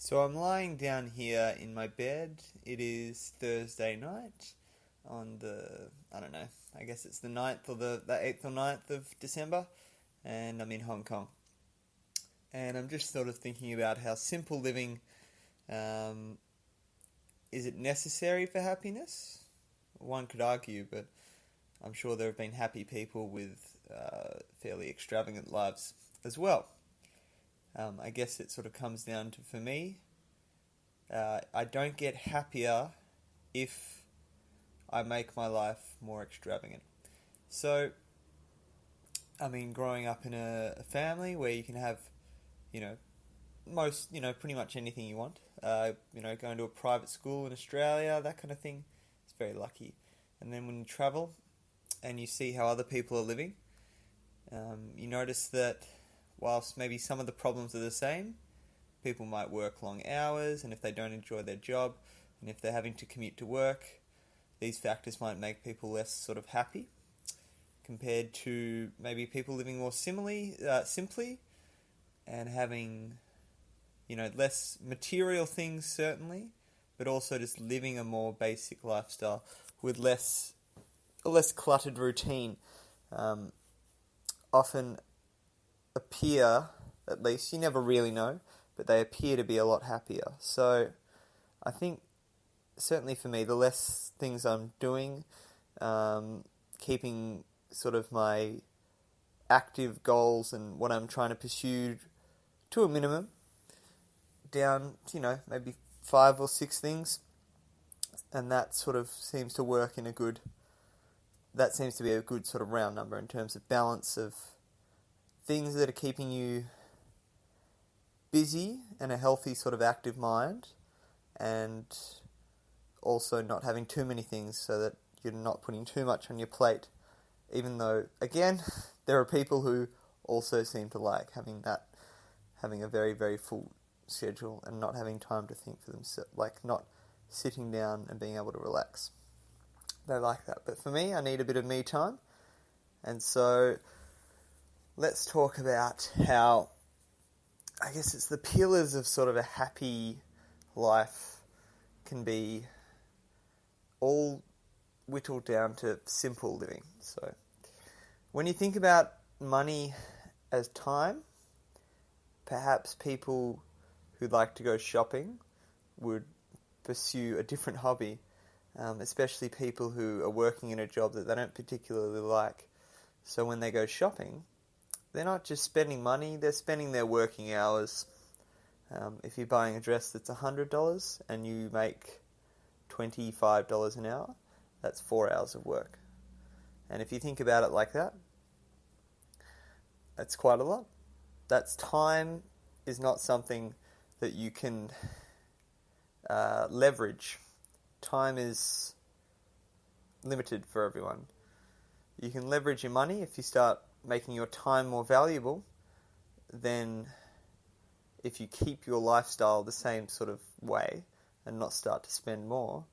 So I'm lying down here in my bed. It is Thursday night on I don't know, I guess it's the 9th or the 8th or 9th of December, and I'm in Hong Kong. And I'm just sort of thinking about how simple living, um, is it necessary for happiness? One could argue, but I'm sure there have been happy people with fairly extravagant lives as well. I guess it sort of comes down to, for me, I don't get happier if I make my life more extravagant. So, I mean, growing up in a family where you can have, you know, pretty much anything you want. Going to a private school in Australia, that kind of thing, it's very lucky. And then when you travel and you see how other people are living, you notice that whilst maybe some of the problems are the same, people might work long hours, and if they don't enjoy their job, and if they're having to commute to work, these factors might make people less sort of happy compared to maybe people living more simply, and having, less material things certainly, but also just living a more basic lifestyle with a less cluttered routine. Often appear, at least, you never really know, but they appear to be a lot happier. So I think, certainly for me, the less things I'm doing, keeping sort of my active goals and what I'm trying to pursue to a minimum, down, maybe 5 or 6 things, and that sort of seems to work that seems to be a good sort of round number in terms of balance of things that are keeping you busy and a healthy sort of active mind, and also not having too many things so that you're not putting too much on your plate, even though, again, there are people who also seem to like having a very, very full schedule and not having time to think for themselves, like not sitting down and being able to relax. They like that. But for me, I need a bit of me time. And so let's talk about how, I guess it's the pillars of sort of a happy life can be all whittled down to simple living. So when you think about money as time, perhaps people who like to go shopping would pursue a different hobby, especially people who are working in a job that they don't particularly like. So when they go shopping, they're not just spending money, they're spending their working hours. If you're buying a dress that's $100 and you make $25 an hour, that's 4 hours of work. And if you think about it like that, that's quite a lot. That's time is not something that you can leverage. Time is limited for everyone. You can leverage your money if you start making your time more valuable. Then if you keep your lifestyle the same sort of way and not start to spend more,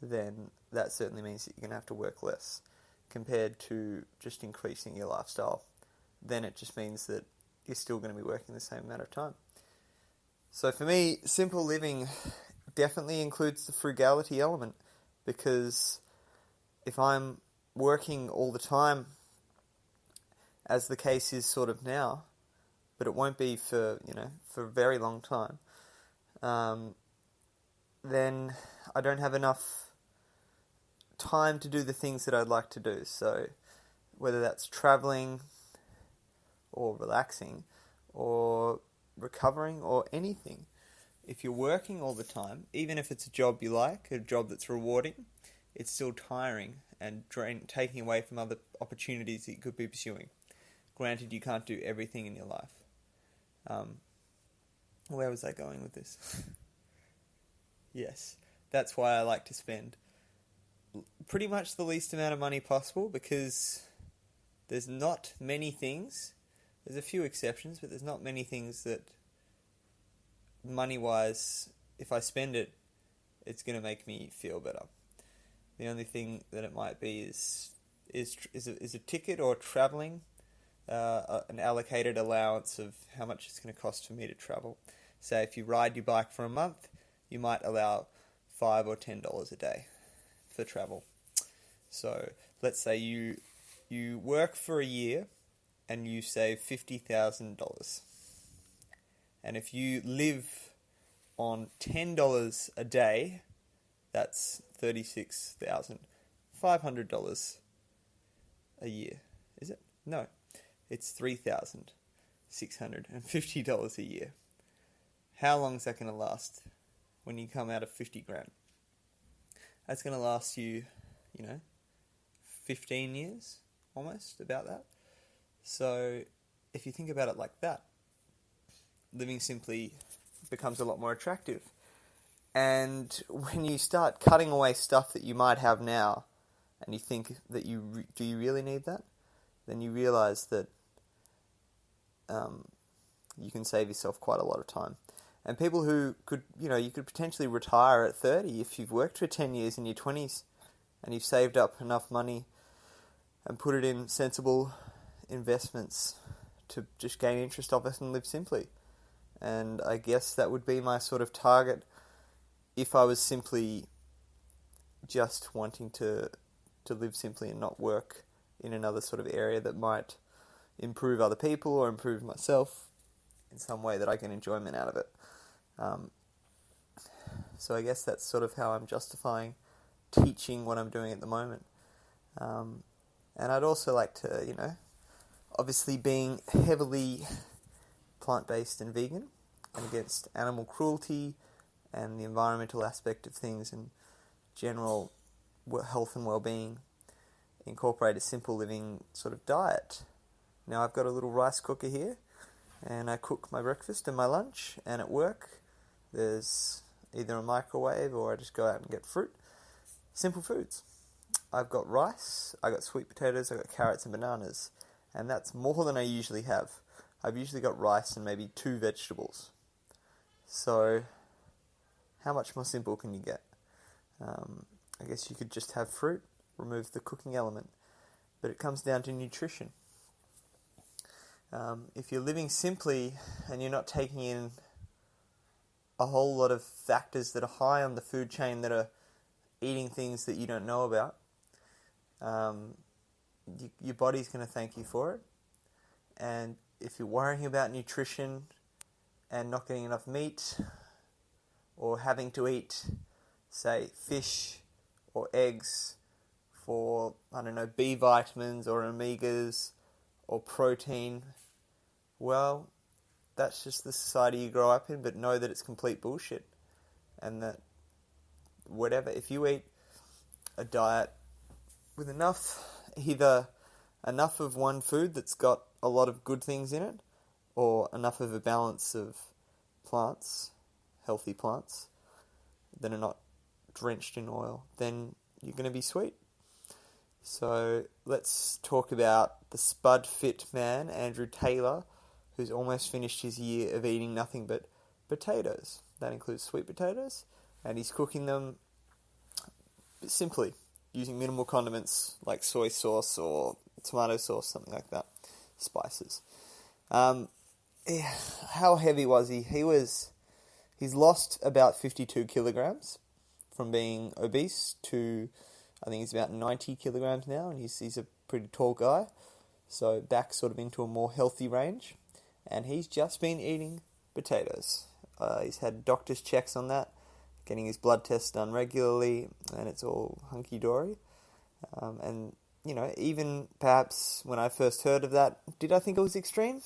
then that certainly means that you're going to have to work less compared to just increasing your lifestyle. Then it just means that you're still going to be working the same amount of time. So for me, simple living definitely includes the frugality element, because if I'm working all the time, as the case is sort of now, but it won't be for a very long time, then I don't have enough time to do the things that I'd like to do. So whether that's traveling or relaxing or recovering or anything, if you're working all the time, even if it's a job you like, a job that's rewarding, it's still tiring and taking away from other opportunities that you could be pursuing. Granted, you can't do everything in your life. Where was I going with this? Yes, that's why I like to spend pretty much the least amount of money possible, because there's not many things. There's a few exceptions, but there's not many things that, money-wise, if I spend it, it's going to make me feel better. The only thing that it might be is a ticket or travelling, an allocated allowance of how much it's going to cost for me to travel. Say if you ride your bike for a month, you might allow $5 or $10 a day for travel. So let's say you work for a year and you save $50,000. And if you live on $10 a day, that's $36,500 a year. Is it? No, it's $3,650 a year. How long is that going to last when you come out of 50 grand? That's going to last you, 15 years, almost, about that. So if you think about it like that, living simply becomes a lot more attractive. And when you start cutting away stuff that you might have now, and you think that do you really need that? Then you realize that you can save yourself quite a lot of time. And people who could, you could potentially retire at 30 if you've worked for 10 years in your 20s and you've saved up enough money and put it in sensible investments to just gain interest of it and live simply. And I guess that would be my sort of target if I was simply just wanting to live simply and not work in another sort of area that might improve other people or improve myself in some way that I get enjoyment out of it. So I guess that's sort of how I'm justifying teaching what I'm doing at the moment. And I'd also like to, obviously being heavily plant-based and vegan and against animal cruelty and the environmental aspect of things and general health and well-being, incorporate a simple living sort of diet. Now I've got a little rice cooker here and I cook my breakfast and my lunch, and at work there's either a microwave or I just go out and get fruit. Simple foods. I've got rice, I've got sweet potatoes, I've got carrots and bananas, and that's more than I usually have. I've usually got rice and maybe 2 vegetables. So how much more simple can you get? I guess you could just have fruit, remove the cooking element, but it comes down to nutrition. If you're living simply and you're not taking in a whole lot of factors that are high on the food chain that are eating things that you don't know about, your body's going to thank you for it. And if you're worrying about nutrition and not getting enough meat, or having to eat, say, fish or eggs for, B vitamins or omegas or protein, well, that's just the society you grow up in, but know that it's complete bullshit. And that if you eat a diet with either enough of one food that's got a lot of good things in it, or enough of a balance of plants, healthy plants, that are not drenched in oil, then you're going to be sweet. So let's talk about the spud fit man, Andrew Taylor, who's almost finished his year of eating nothing but potatoes. That includes sweet potatoes, and he's cooking them simply, using minimal condiments like soy sauce or tomato sauce, something like that, spices. How heavy was he? He's lost about 52 kilograms from being obese to, I think he's about 90 kilograms now, and he's a pretty tall guy, so back sort of into a more healthy range, and he's just been eating potatoes. He's had doctor's checks on that, getting his blood tests done regularly, and it's all hunky-dory. And, even perhaps when I first heard of that, did I think it was extreme?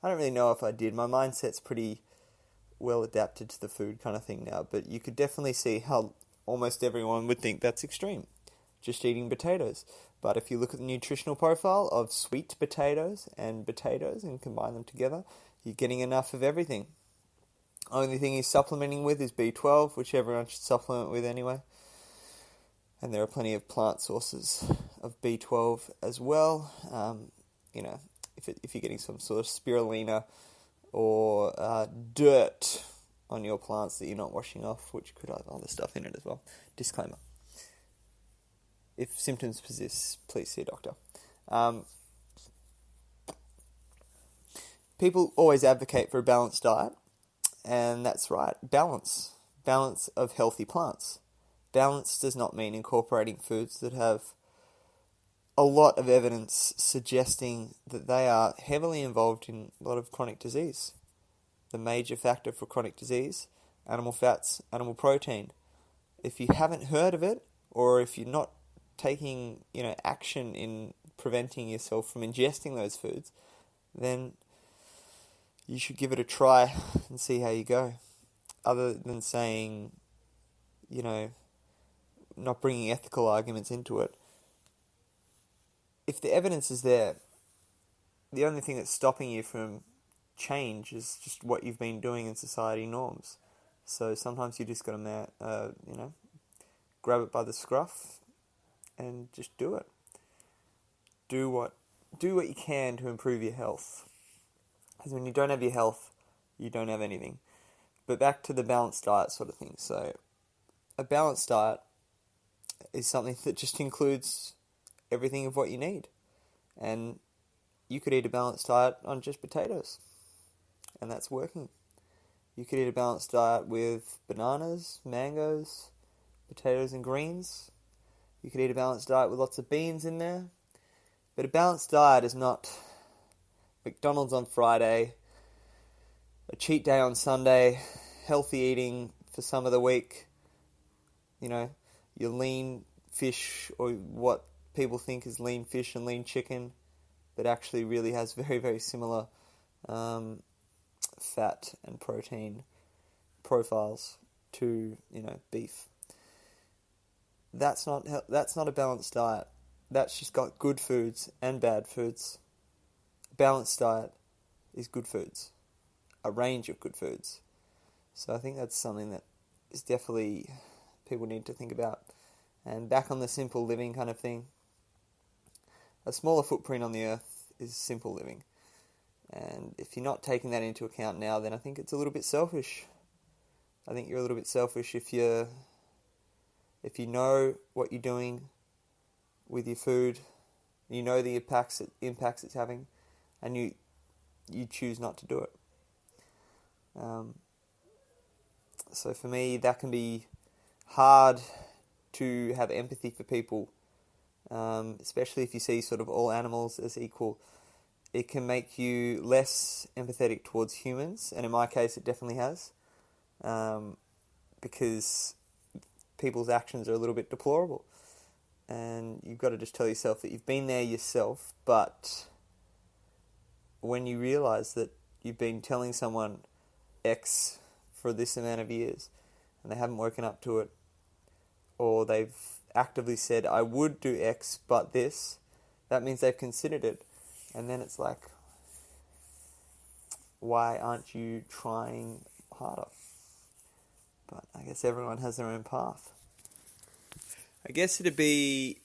I don't really know if I did. My mindset's pretty well adapted to the food kind of thing now, but you could definitely see how almost everyone would think that's extreme, just eating potatoes. But if you look at the nutritional profile of sweet potatoes and combine them together, you're getting enough of everything. Only thing he's supplementing with is B12, which everyone should supplement with anyway. And there are plenty of plant sources of B12 as well. If you're getting some sort of spirulina or dirt on your plants that you're not washing off, which could have other stuff in it as well. Disclaimer. If symptoms persist, please see a doctor. People always advocate for a balanced diet, And that's right, balance. Balance of healthy plants. Balance does not mean incorporating foods that have a lot of evidence suggesting that they are heavily involved in a lot of chronic disease. The major factor for chronic disease, animal fats, animal protein. If you haven't heard of it, or if you're not taking, action in preventing yourself from ingesting those foods, then you should give it a try and see how you go. Other than saying, not bringing ethical arguments into it. If the evidence is there, the only thing that's stopping you from change is just what you've been doing in society norms. So sometimes you just got to, grab it by the scruff and just do it. Do what you can to improve your health. Because when you don't have your health, you don't have anything. But back to the balanced diet sort of thing. So a balanced diet is something that just includes everything of what you need. And you could eat a balanced diet on just potatoes. And that's working. You could eat a balanced diet with bananas, mangoes, potatoes and greens. You could eat a balanced diet with lots of beans in there. But a balanced diet is not McDonald's on Friday, a cheat day on Sunday, healthy eating for some of the week, your lean fish, or what people think is lean fish and lean chicken, but actually really has very, very similar fat and protein profiles to, beef. That's not a balanced diet. That's just got good foods and bad foods. A balanced diet is good foods. A range of good foods. So I think that's something that is definitely people need to think about. And back on the simple living kind of thing. A smaller footprint on the earth is simple living. And if you're not taking that into account now, then I think it's a little bit selfish. I think you're a little bit selfish if you know what you're doing with your food, you know the impacts it's having, and you choose not to do it. So for me, that can be hard to have empathy for people, especially if you see sort of all animals as equal. It can make you less empathetic towards humans, and in my case it definitely has, because people's actions are a little bit deplorable. And you've got to just tell yourself that you've been there yourself, but when you realise that you've been telling someone X for this amount of years, and they haven't woken up to it, or they've actively said, I would do X, but this, that means they've considered it. And then it's like, why aren't you trying harder? But I guess everyone has their own path. I guess it'd be,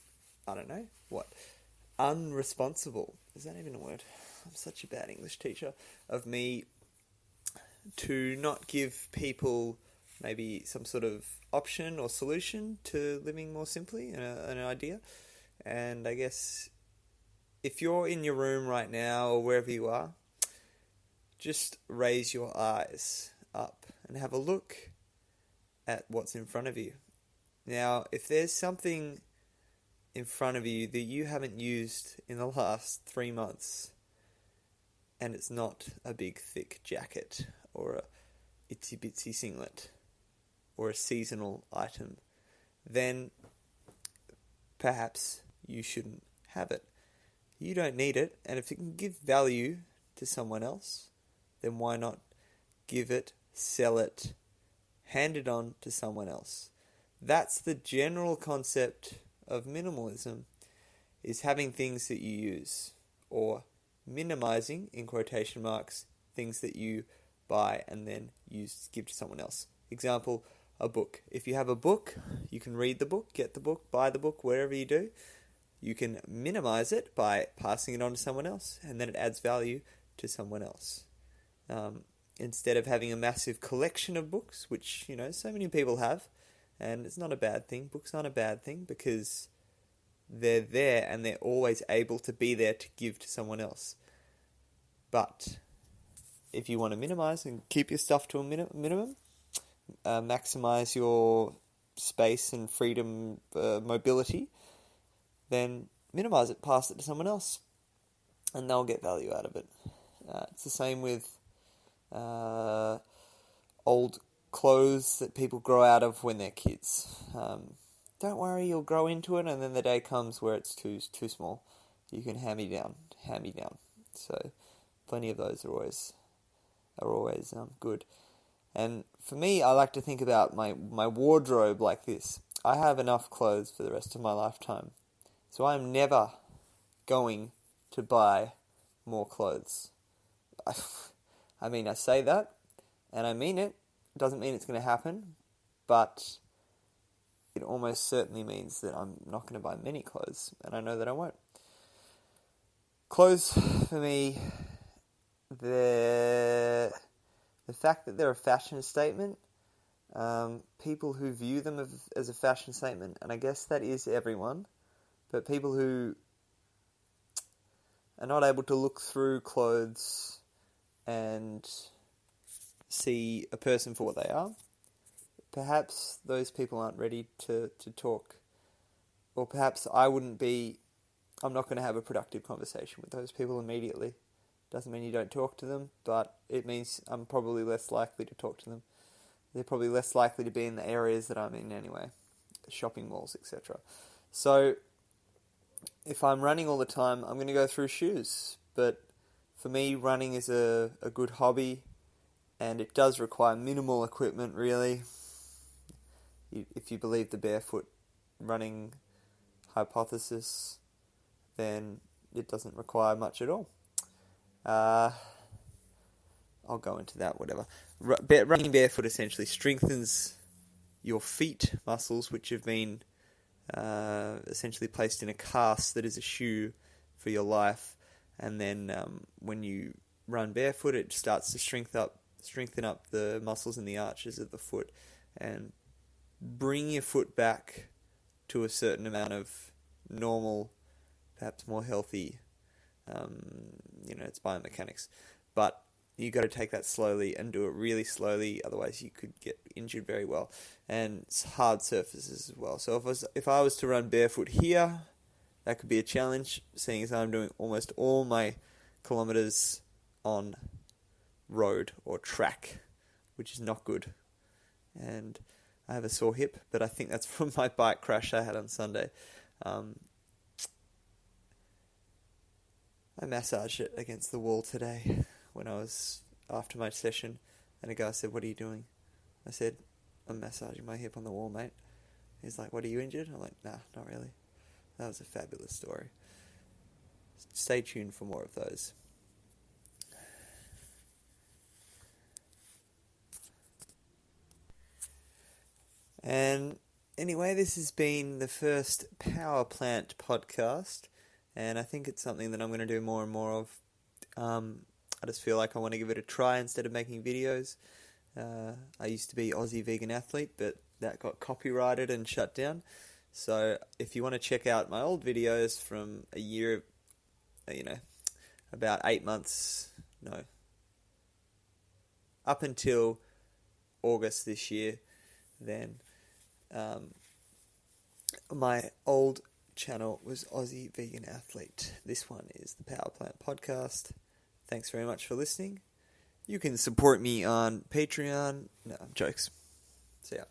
unresponsible. Is that even a word? I'm such a bad English teacher. Of me to not give people maybe some sort of option or solution to living more simply, an idea. And I guess if you're in your room right now or wherever you are, just raise your eyes up and have a look at what's in front of you. Now, if there's something in front of you that you haven't used in the last 3 months, and it's not a big thick jacket or a itsy bitsy singlet or a seasonal item, then perhaps you shouldn't have it. You don't need it, and if it can give value to someone else, then why not give it, sell it, hand it on to someone else? That's the general concept of minimalism, is having things that you use, or minimizing, in quotation marks, things that you buy and then give to someone else. Example, a book. If you have a book, you can read the book, get the book, buy the book, whatever you do. You can minimize it by passing it on to someone else, and then it adds value to someone else. Instead of having a massive collection of books, which, so many people have, and it's not a bad thing. Books aren't a bad thing because they're there and they're always able to be there to give to someone else. But if you want to minimize and keep your stuff to a minimum, maximize your space and freedom, mobility, then minimize it, pass it to someone else, and they'll get value out of it. It's the same with old clothes that people grow out of when they're kids. Don't worry, you'll grow into it, and then the day comes where it's too small. You can hand me down. So, plenty of those are always good. And for me, I like to think about my wardrobe like this. I have enough clothes for the rest of my lifetime, so I'm never going to buy more clothes. I mean, I say that, and I mean it. It doesn't mean it's going to happen, but it almost certainly means that I'm not going to buy many clothes, and I know that I won't. Clothes, for me, the fact that they're a fashion statement, people who view them as a fashion statement, and I guess that is everyone, but people who are not able to look through clothes and see a person for what they are, perhaps those people aren't ready to talk, or perhaps I'm not going to have a productive conversation with those people immediately. Doesn't mean you don't talk to them, but it means I'm probably less likely to talk to them. They're probably less likely to be in the areas that I'm in anyway, shopping malls, etc. So, if I'm running all the time, I'm going to go through shoes. But for me, running is a good hobby, and it does require minimal equipment, really. If you believe the barefoot running hypothesis, then it doesn't require much at all. I'll go into that, whatever. Running barefoot essentially strengthens your feet muscles, which have been essentially placed in a cast that is a shoe for your life. And then when you run barefoot, it starts to strengthen up the muscles in the arches of the foot and bring your foot back to a certain amount of normal, perhaps more healthy, it's biomechanics. But you got to take that slowly and do it really slowly, otherwise you could get injured very well. And it's hard surfaces as well. So if I was to run barefoot here, that could be a challenge, seeing as I'm doing almost all my kilometers on road or track, which is not good. And I have a sore hip, but I think that's from my bike crash I had on Sunday. I massaged it against the wall today when I was after my session, and a guy said, "What are you doing?" I said, "I'm massaging my hip on the wall, mate." He's like, "What, are you injured?" I'm like, "Nah, not really." That was a fabulous story. Stay tuned for more of those. And anyway, this has been the first Power Plant podcast, and I think it's something that I'm going to do more and more of. I just feel like I want to give it a try instead of making videos. I used to be Aussie Vegan Athlete, but that got copyrighted and shut down. So if you want to check out my old videos from a year, about 8 months, up until August this year, then my old channel was Aussie Vegan Athlete. This one is the Power Plant Podcast. Thanks very much for listening. You can support me on Patreon. No, jokes. See ya.